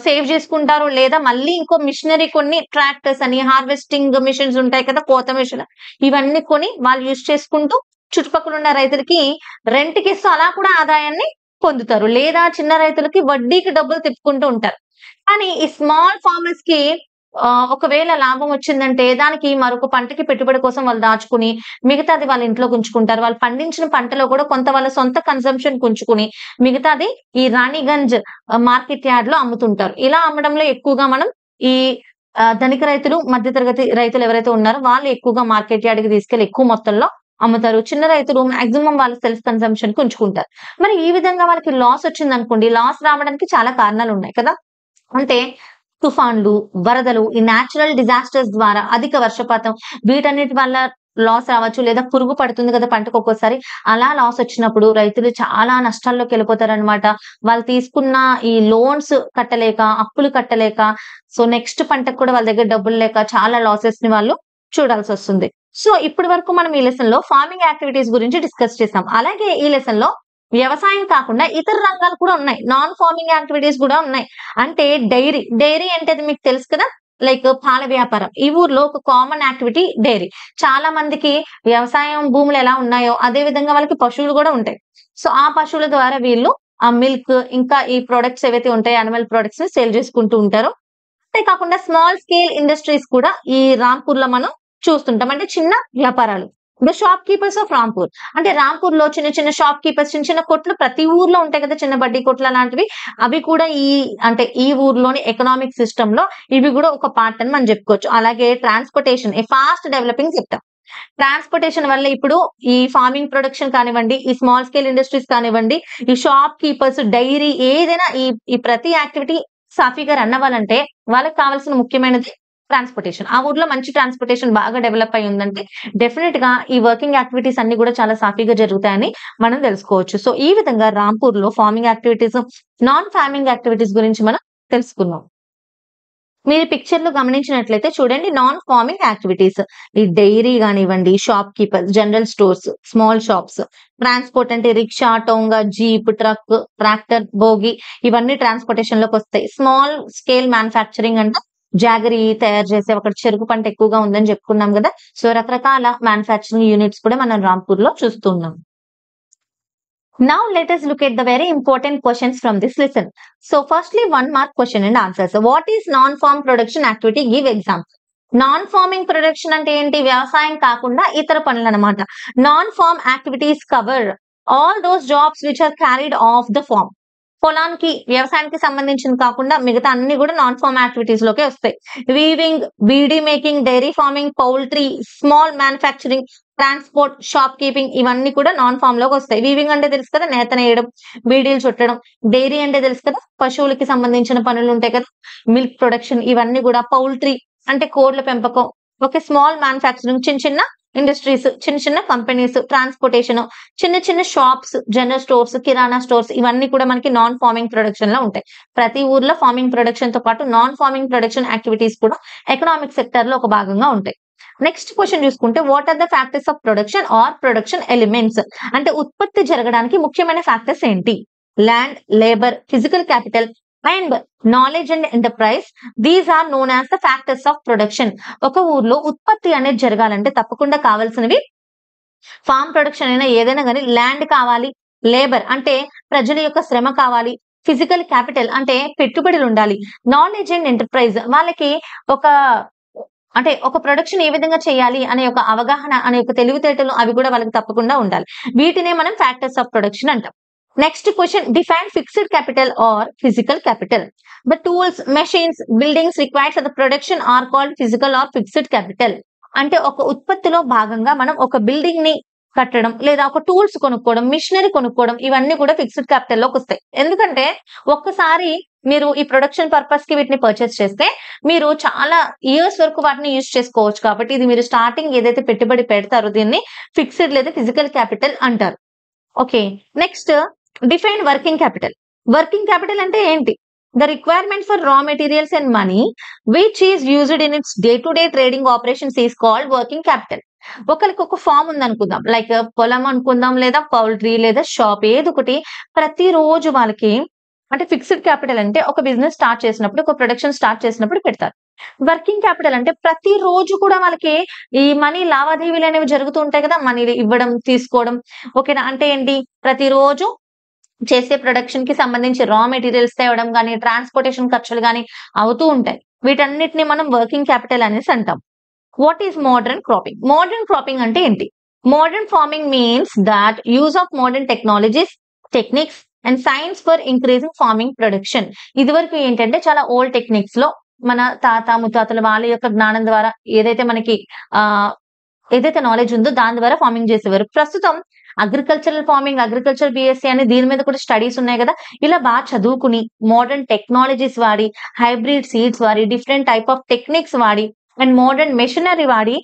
సేవ్ చేసుకుంటారు. లేదా మళ్ళీ ఇంకో మిషనరీ కొన్ని ట్రాక్టర్స్ అని, హార్వెస్టింగ్ మిషన్స్ ఉంటాయి కదా, కోత మిషన్ ఇవన్నీ కొని వాళ్ళు యూజ్ చేసుకుంటూ చుట్టుపక్కల ఉన్న రైతులకి రెంట్‌కి ఇస్తూ అలా కూడా ఆదాయాన్ని పొందుతారు. లేదా చిన్న రైతులకి వడ్డీకి డబ్బులు తిప్పుకుంటూ ఉంటారు. కానీ ఈ స్మాల్ ఫార్మర్స్ కి ఒకవేళ లాభం వచ్చిందంటే దానికి మరొక పంటకి పెట్టుబడి కోసం వాళ్ళు దాచుకుని మిగతాది వాళ్ళ ఇంట్లోకి ఉంచుకుంటారు. వాళ్ళు పండించిన పంటలో కూడా కొంత వాళ్ళ సొంత కన్సంప్షన్‌కి ఉంచుకుని మిగతాది ఈ రాణిగంజ్ మార్కెట్ యార్డ్‌లో అమ్ముతుంటారు. ఇలా అమ్మడంలో ఎక్కువగా మనం ఈ ధనిక రైతులు, మధ్య తరగతి రైతులు ఎవరైతే ఉన్నారో వాళ్ళు ఎక్కువగా మార్కెట్ యార్డ్‌కి తీసుకెళ్ళి ఎక్కువ మొత్తంలో అమ్ముతారు. చిన్న రైతులు మాక్సిమం వాళ్ళ సెల్ఫ్ కన్సంప్షన్‌కి ఉంచుకుంటారు. మరి ఈ విధంగా వాళ్ళకి లాస్ వచ్చిందనుకోండి, లాస్ రావడానికి చాలా కారణాలున్నాయి కదా. అంటే తుఫాన్లు, వరదలు, ఈ నేచురల్ డిజాస్టర్స్ ద్వారా అధిక వర్షపాతం వీటన్నిటి వల్ల లాస్ రావచ్చు. లేదా పురుగు పడుతుంది కదా పంటకు ఒక్కోసారి. అలా లాస్ వచ్చినప్పుడు రైతులు చాలా నష్టాల్లోకెళ్ళిపోతారనమాట. వాళ్ళు తీసుకున్న ఈ లోన్స్ కట్టలేక, అప్పులు కట్టలేక సో నెక్స్ట్ పంటకు కూడా వాళ్ళ దగ్గర డబ్బులు లేక చాలా లాసెస్‌ని వాళ్ళు చూడాల్సొస్తుంది. సో ఇప్పటి వరకు మనం ఈ లెసన్‌లో ఫార్మింగ్ యాక్టివిటీస్ గురించి డిస్కస్ చేసాం. అలాగే ఈ లెసన్‌లో వ్యవసాయం కాకుండా ఇతర రంగాలు కూడా ఉన్నాయి. నాన్ ఫార్మింగ్ యాక్టివిటీస్ కూడా ఉన్నాయి. అంటే డైరీ అంటే అది మీకు తెలుసు కదా, లైక్ పాల వ్యాపారం. ఈ ఊర్లో ఒక కామన్ యాక్టివిటీ డైరీ. చాలా మందికి వ్యవసాయం భూములు ఎలా ఉన్నాయో అదే విధంగా వాళ్ళకి పశువులు కూడా ఉంటాయి. సో ఆ పశువుల ద్వారా వీళ్ళు ఆ మిల్క్ ఇంకా ఈ ప్రొడక్ట్స్ ఏవైతే ఉంటాయో యానిమల్ ప్రొడక్ట్స్ ని సేల్ చేసుకుంటూ ఉంటారు. అంతే కాకుండా స్మాల్ స్కేల్ ఇండస్ట్రీస్ కూడా ఈ రాంపూర్‌లో మనం చూస్తుంటాం. అంటే చిన్న వ్యాపారాలు. The shop keepers of Rampur. అంటే రాంపూర్‌లో చిన్న చిన్న షాప్ కీపర్స్, చిన్న చిన్న కొట్లు ప్రతి ఊర్లో ఉంటాయి కదా, చిన్న బడ్డీ కొట్లు అలాంటివి. అవి కూడా ఈ ఊర్లోని ఎకనామిక్ సిస్టమ్‌లో ఇవి కూడా ఒక పార్ట్ అని మనం చెప్పుకోవచ్చు. అలాగే ట్రాన్స్‌పోర్టేషన్ ఏ ఫాస్ట్ డెవలపింగ్ సెక్టర్. ట్రాన్స్‌పోర్టేషన్ వల్ల ఇప్పుడు ఈ ఫార్మింగ్ ప్రొడక్షన్ కానివ్వండి, ఈ స్మాల్ స్కేల్ ఇండస్ట్రీస్ కానివ్వండి, ఈ షాప్ కీపర్స్, డైరీ ఏదైనా ఈ ప్రతి యాక్టివిటీ సాఫీగా రన్ అవ్వాలంటే వాళ్ళకి కావాల్సిన ముఖ్యమైనది ట్రాన్స్‌పోర్టేషన్. ఆ ఊర్లో మంచి ట్రాన్స్‌పోర్టేషన్ బాగా డెవలప్ అయ్యి ఉందంటే డెఫినిట్‌గా ఈ వర్కింగ్ యాక్టివిటీస్ అన్నీ కూడా చాలా సాఫీగా జరుగుతాయని మనం తెలుసుకోవచ్చు. సో ఈ విధంగా రాంపూర్‌లో farming activities, non farming activities గురించి మనం తెలుసుకున్నాం. మీరు పిక్చర్ లో గమనించినట్లయితే చూడండి, నాన్ ఫార్మింగ్ యాక్టివిటీస్ ఈ డైరీ కానివ్వండి, shop keepers, general stores, small shops, transport అంటే rickshaw, tonga, jeep, truck, tractor, buggy ఇవన్నీ ట్రాన్స్పోర్టేషన్ లోకి వస్తాయి. స్మాల్ స్కేల్ మ్యానుఫ్యాక్చరింగ్ అంటే జాగరీ తయారు చేసే అక్కడ చెరుకు పంట ఎక్కువగా ఉందని చెప్పుకున్నాం కదా. సో రకరకాల మ్యానుఫ్యాక్చరింగ్ యూనిట్స్ కూడా మనం రాంపూర్ లో చూస్తున్నాం. Now let us look at the very important questions from this lesson. So firstly, 1 mark question and answers. What is non-farm production activity? Give example. Non farming production అంటే ఏంటి? వ్యవసాయం కాకుండా ఇతర పనులు అనమాట. Non farm activities cover all those jobs which are carried off the farm. పొలానికి వ్యవసాయానికి సంబంధించింది కాకుండా మిగతా అన్ని కూడా నాన్ ఫార్మ్ యాక్టివిటీస్ లోకే వస్తాయి. Weaving, beedi making, dairy farming, poultry, small manufacturing, transport, shopkeeping ఇవన్నీ కూడా నాన్ ఫామ్ లోకి వస్తాయి. వీవింగ్ అంటే తెలుసు కదా, నేత నేయడం, బీడీలు చుట్టడం. డైరీ అంటే తెలుసు కదా, పశువులకి సంబంధించిన పనులు ఉంటాయి కదా, మిల్క్ ప్రొడక్షన్ ఇవన్నీ కూడా. పౌల్ట్రీ అంటే కోడ్ల పెంపకం. ఓకే, స్మాల్ మ్యానుఫ్యాక్చరింగ్ చిన్న చిన్న ఇండస్ట్రీస్, చిన్న చిన్న కంపెనీస్. ట్రాన్స్పోర్టేషన్ చిన్న చిన్న షాప్స్, జనరల్ స్టోర్స్, కిరాణా స్టోర్స్ ఇవన్నీ కూడా మనకి నాన్ ఫార్మింగ్ ప్రొడక్షన్ లో ఉంటాయి. ప్రతి ఊర్లో ఫార్మింగ్ ప్రొడక్షన్ తో పాటు నాన్ ఫార్మింగ్ ప్రొడక్షన్ యాక్టివిటీస్ కూడా ఎకనామిక్ సెక్టర్ లో ఒక భాగంగా ఉంటాయి. నెక్స్ట్ క్వశ్చన్ చూసుకుంటే, what are the factors of production or production elements? అంటే ఉత్పత్తి జరగడానికి ముఖ్యమైన ఫ్యాక్టర్స్ ఏంటి? Land, labour, physical capital and knowledge and enterprise. These are known as the factors of production. ఒక ఊర్లో ఉత్పత్తి అనేది జరగాలంటే తప్పకుండా కావాల్సినవి ఫార్మ్ ప్రొడక్షన్ అయినా ఏదైనా కానీ ల్యాండ్ కావాలి, లేబర్ అంటే ప్రజల యొక్క శ్రమ కావాలి, ఫిజికల్ క్యాపిటల్ అంటే పెట్టుబడులు ఉండాలి, నాలెడ్జ్ అండ్ ఎంటర్ప్రైజ్ వాళ్ళకి ఒక అంటే ఒక ప్రొడక్షన్ ఏ విధంగా చేయాలి అనే ఒక అవగాహన, అనే ఒక తెలివితేటలు అవి కూడా వాళ్ళకి తప్పకుండా ఉండాలి. వీటినే మనం ఫ్యాక్టర్స్ ఆఫ్ ప్రొడక్షన్ అంటాం. Next question, define fixed capital or physical capital. The tools, machines, buildings required for the production are called physical or fixed capital. అంటే ఒక ఉత్పత్తిలో భాగంగా మనం ఒక బిల్డింగ్ ని కట్టడం, లేదా ఒక టూల్స్ కొనుక్కోవడం, మిషనరీ కొనుక్కోవడం ఇవన్నీ కూడా ఫిక్స్డ్ క్యాపిటల్ లోకి వస్తాయి. ఎందుకంటే ఒక్కసారి మీరు ఈ ప్రొడక్షన్ పర్పస్ కి వీటిని పర్చేస్ చేస్తే మీరు చాలా ఇయర్స్ వరకు వాటిని యూజ్ చేసుకోవచ్చు. కాబట్టి ఇది మీరు స్టార్టింగ్ ఏదైతే పెట్టుబడి పెడతారో దీన్ని ఫిక్స్డ్ లేదా ఫిజికల్ క్యాపిటల్ అంటారు. Okay, next define working capital. Working capital అంటే ఏంటి? ద రిక్వైర్మెంట్ ఫర్ రా materials and money which is used in it's day to day trading operations is called working capital. ఒకరికి ఒక ఫామ్ ఉంది అనుకుందాం, like పొలం అనుకుందాం, లేదా పౌల్ట్రీ, లేదా షాప్, ఏదో ఒకటి. ప్రతిరోజు వాళ్ళకి అంటే ఫిక్స్డ్ క్యాపిటల్ అంటే ఒక బిజినెస్ స్టార్ట్ చేసినప్పుడు, ఒక ప్రొడక్షన్ స్టార్ట్ చేసినప్పుడు పెడతారు. వర్కింగ్ క్యాపిటల్ అంటే ప్రతి రోజు కూడా వాళ్ళకి ఈ మనీ లావాదేవీలు అనేవి జరుగుతూ ఉంటాయి కదా, మనీ ఇవ్వడం, తీసుకోవడం. ఓకేనా? అంటే ఏంటి? ప్రతిరోజు చేసే ప్రొడక్షన్ కి సంబంధించి రా మెటీరియల్స్ తేవడం కానీ, ట్రాన్స్పోర్టేషన్ ఖర్చులు కానీ అవుతూ ఉంటాయి. వీటన్నిటిని మనం వర్కింగ్ క్యాపిటల్ అనేసి అంటాం. What is modern cropping? Modern cropping అంటే ఏంటి? Modern farming means that use of modern technologies, techniques and science for increasing farming production. ఇదివరకు ఏంటంటే చాలా ఓల్డ్ టెక్నిక్స్ లో మన తాత ముత్తాతల వాళ్ళ యొక్క జ్ఞానం ద్వారా ఏదైతే మనకి ఏదైతే నాలెడ్జ్ ఉందో దాని ద్వారా ఫార్మింగ్ చేసేవారు. ప్రస్తుతం అగ్రికల్చరల్ ఫార్మింగ్, అగ్రికల్చర్ బిఎస్సీ అని దీని మీద కూడా స్టడీస్ ఉన్నాయి కదా. ఇలా బాగా చదువుకుని మోడర్న్ టెక్నాలజీస్ వాడి, హైబ్రిడ్ సీడ్స్ వాడి, డిఫరెంట్ టైప్ ఆఫ్ టెక్నిక్స్ వాడి అండ్ మోడర్న్ మెషినరీ వాడి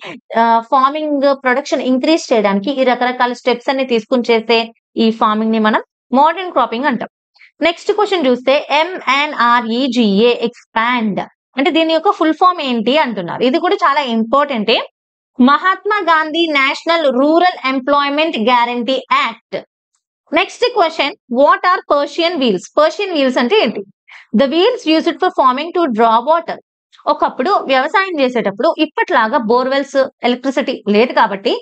ఫార్మింగ్ ప్రొడక్షన్ ఇంక్రీజ్ చేయడానికి ఈ రకరకాల స్టెప్స్ అన్ని తీసుకుని చేసే ఈ ఫార్మింగ్ ని మనం మోడర్న్ క్రాపింగ్ అంటాం. నెక్స్ట్ క్వశ్చన్ చూస్తే, MNREGA ఎక్స్పాండ్ అంటే దీని యొక్క ఫుల్ ఫామ్ ఏంటి అంటున్నారు. ఇది కూడా చాలా important. Mahatma Gandhi national rural employment guarantee act. Next question, what are Persian wheels? Persian wheels అంటే ఏంటి? The wheels used for farming to draw water. ఒకప్పుడు వ్యవసాయం చేసేటప్పుడు ఇప్పట్లాగా బోర్వెల్స్, ఎలక్ట్రిసిటీ లేదు కాబట్టి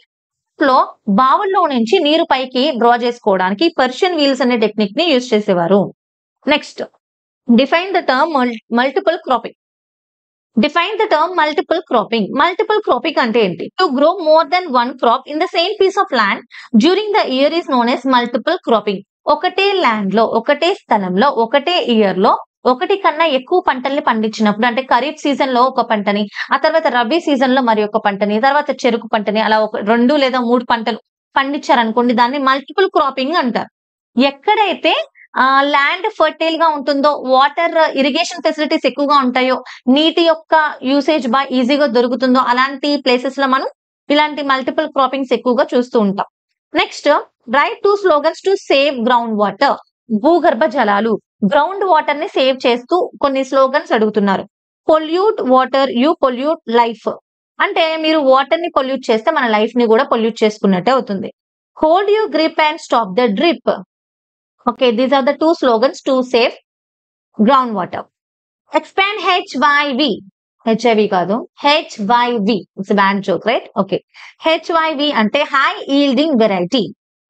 లో బావుల్లో నుంచి నీరు పైకి డ్రా చేసుకోవడానికి పర్షియన్ వీల్స్ అనే టెక్నిక్ ని యూజ్ చేసేవారు. Next, define the term multiple cropping. Define the term multiple cropping. Multiple cropping అంటే ఏంటి? To grow more than one crop in the same piece of land during the year is known as multiple cropping. ఒకటే land లో, ఒకటే స్థలంలో, ఒకటే year లో ఒకటి కన్నా ఎక్కువ పంటల్ని పండించినప్పుడు, అంటే ఖరీఫ్ సీజన్ లో ఒక పంటని, ఆ తర్వాత రబీ సీజన్ లో మరి ఒక పంటని, తర్వాత చెరుకు పంటని, అలా ఒక 2 లేదా 3 పంటలు పండించారనుకోండి, దాన్ని మల్టిపుల్ క్రాపింగ్ అంటారు. ఎక్కడైతే ల్యాండ్ ఫర్టైల్ గా ఉంటుందో, వాటర్ ఇరిగేషన్ ఫెసిలిటీస్ ఎక్కువగా ఉంటాయో, నీటి యొక్క యూసేజ్ బాగా ఈజీగా దొరుకుతుందో అలాంటి ప్లేసెస్ లో మనం ఇలాంటి మల్టిపుల్ క్రాపింగ్స్ ఎక్కువగా చూస్తూ ఉంటాం. Next, right 2 slogans to save ground water. భూగర్భ జలాలు, గ్రౌండ్ వాటర్ ని సేవ్ చేస్తూ కొన్ని స్లోగన్స్ అడుగుతున్నారు. Pollute water you pollute life. అంటే మీరు వాటర్ ని పొల్యూట్ చేస్తే మన లైఫ్ ని కూడా పొల్యూట్ చేసుకున్నట్టే అవుతుంది. Hold you grip and stop the drip. Okay, these are the two slogans to save ground water. Expand HYV, HIV కాదు, HYV, it's bad joke right. Okay, HYV అంటే high yielding variety.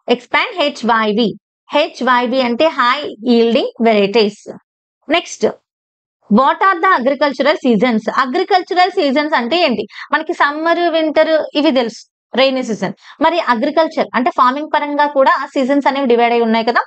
Expand HYV, HYV అంటే high yielding varieties. Next, what are the agricultural seasons. Agricultural seasons అంటే ఏంటి? మనకి summer, winter ఇవి తెలుసు, rainy season. మరి agriculture అంటే ఫార్మింగ్ పరంగా కూడా ఆ సీజన్స్ అనేవి డివైడ్ అయి ఉన్నాయి కదా.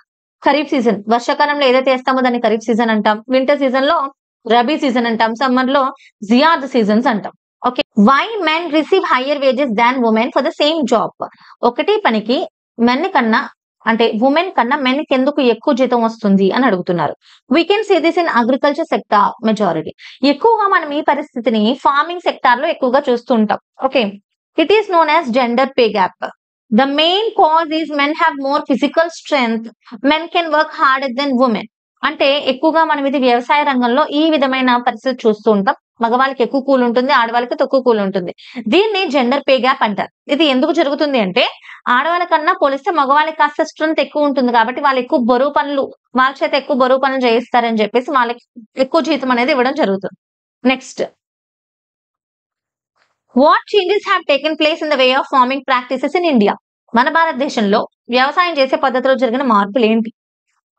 ఖరీఫ్ సీజన్, వర్షాకాలంలో ఏదైతే వేస్తామో దాన్ని ఖరీఫ్ సీజన్ అంటాం. వింటర్ సీజన్ లో రబీ సీజన్ అంటాం. సమ్మర్ లో జియాద్ సీజన్స్ అంటాం. Okay, why men receive higher wages than women for the same job. ఒకటి పనికి మెన్ కన్నా అంటే ఉమెన్ కన్నా మెన్ కి ఎందుకు ఎక్కువ జీతం వస్తుంది అని అడుగుతున్నారు. We can see this in agriculture sector majority. ఎక్కువగా మనం ఈ పరిస్థితిని ఫార్మింగ్ సెక్టార్ లో ఎక్కువగా చూస్తూ ఉంటాం. Okay, it is known as gender pay gap. The main cause is men have more physical strength, men can work harder than women. అంటే ఎక్కువగా మనం ఇది వ్యవసాయ రంగంలో ఈ విధమైన పరిస్థితి చూస్తూ ఉంటాం. మగవాళ్ళకి ఎక్కువ కూలి ఉంటుంది, ఆడవాళ్ళకి తక్కువ కూలి ఉంటుంది. దీన్ని జెండర్ పే గ్యాప్ అంటారు. ఇది ఎందుకు జరుగుతుంది అంటే ఆడవాళ్ళ కన్నా పోలిస్తే మగవాళ్ళకి కాస్త స్ట్రెంత్ ఎక్కువ ఉంటుంది కాబట్టి వాళ్ళు ఎక్కువ బరువు పనులు, వాళ్ళ చేత ఎక్కువ బరువు పనులు చేయిస్తారని చెప్పేసి వాళ్ళకి ఎక్కువ జీతం అనేది ఇవ్వడం జరుగుతుంది. Next, what changes have taken place in the way of farming practices in India. మన భారతదేశంలో వ్యవసాయం చేసే పద్ధతిలో జరిగిన మార్పులు ఏంటి?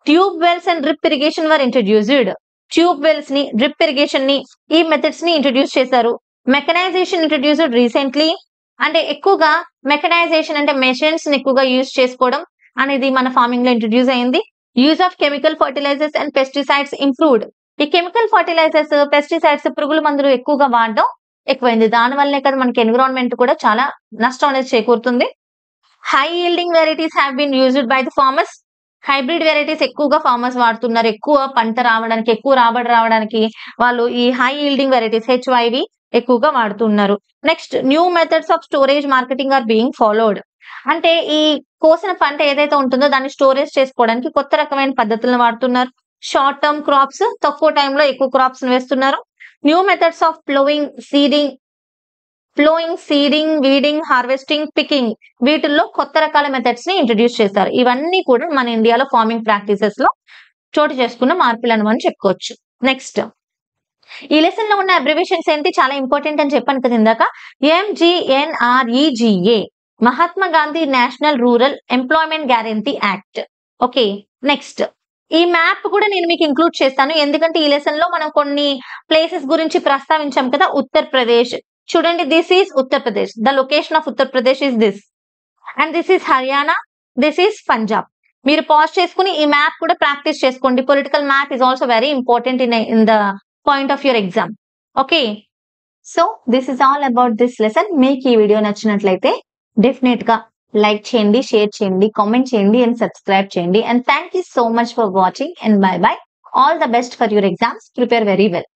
Tube wells and drip irrigation were introduced. Tube wells ని, డ్రిప్ ఇరిగేషన్ ని, ఈ మెథడ్స్ ని ఇంట్రడ్యూస్ చేశారు. Mechanization introduced recently. అంటే ఎక్కువగా మెకనైజేషన్ అంటే మెషిన్స్ ని ఎక్కువగా యూజ్ చేసుకోవడం అనేది మన ఫార్మింగ్ లో ఇంట్రడ్యూస్ అయింది. Use of chemical fertilizers and pesticides improved. ఈ కెమికల్ ఫర్టిలైజర్స్, పెస్టిసైడ్స్, పురుగుల మందులు ఎక్కువగా వాడడం ఎక్కువైంది. దాని వల్లే కదా మనకి ఎన్విరాన్మెంట్ కూడా చాలా నష్టం అనేది చేకూరుతుంది. High yielding varieties have been used by the farmers. Hybrid varieties ఎక్కువగా ఫార్మర్స్ వాడుతున్నారు. ఎక్కువ పంట రావడానికి, ఎక్కువ రాబడి రావడానికి వాళ్ళు ఈ హై ఈల్డింగ్ వెరైటీస్ హెచ్వైవి ఎక్కువగా వాడుతున్నారు. Next, new methods of storage marketing are being followed. అంటే ఈ కోసిన పంట ఏదైతే ఉంటుందో దాన్ని స్టోరేజ్ చేసుకోవడానికి కొత్త రకమైన పద్ధతులను వాడుతున్నారు. షార్ట్ టర్మ్ క్రాప్స్, తక్కువ టైంలో ఎక్కువ క్రాప్స్ వేస్తున్నారు. New methods of ploughing, seeding, weeding, harvesting, picking, వీటిల్లో కొత్త రకాల మెథడ్స్ ని ఇంట్రడ్యూస్ చేశారు. ఇవన్నీ కూడా మన ఇండియాలో ఫార్మింగ్ ప్రాక్టీసెస్ లో చోటు చేసుకున్న మార్పులు అని చెప్పుకోవచ్చు. నెక్స్ట్, ఈ లెసన్ లో ఉన్న అబ్రివేషన్స్ ఏంటి? చాలా ఇంపార్టెంట్ అని చెప్పాను కదా ఇందాక. MGNREGA, Mahatma Gandhi national rural employment guarantee act. Okay, next, ఈ మ్యాప్ కూడా నేను మీకు ఇంక్లూడ్ చేస్తాను. ఎందుకంటే ఈ లెసన్ లో మనం కొన్ని ప్లేసెస్ గురించి ప్రస్తావించాం కదా. ఉత్తరప్రదేశ్ చూడండి, this is Uttar Pradesh. The location of Uttar Pradesh is this, and this is Haryana, this is Punjab. మీరు పాజ్ చేసుకుని ఈ మ్యాప్ కూడా ప్రాక్టీస్ చేసుకోండి. Political map is also very important in the point of your exam. Okay, so this is all about this lesson. మీకు ఈ video నచ్చినట్లయితే definite గా like చేయండి, షేర్ చేయండి, కామెంట్ చేయండి అండ్ సబ్స్క్రైబ్ చేయండి. And thank you so much for watching and by by. All the best for your exams. Prepare very well.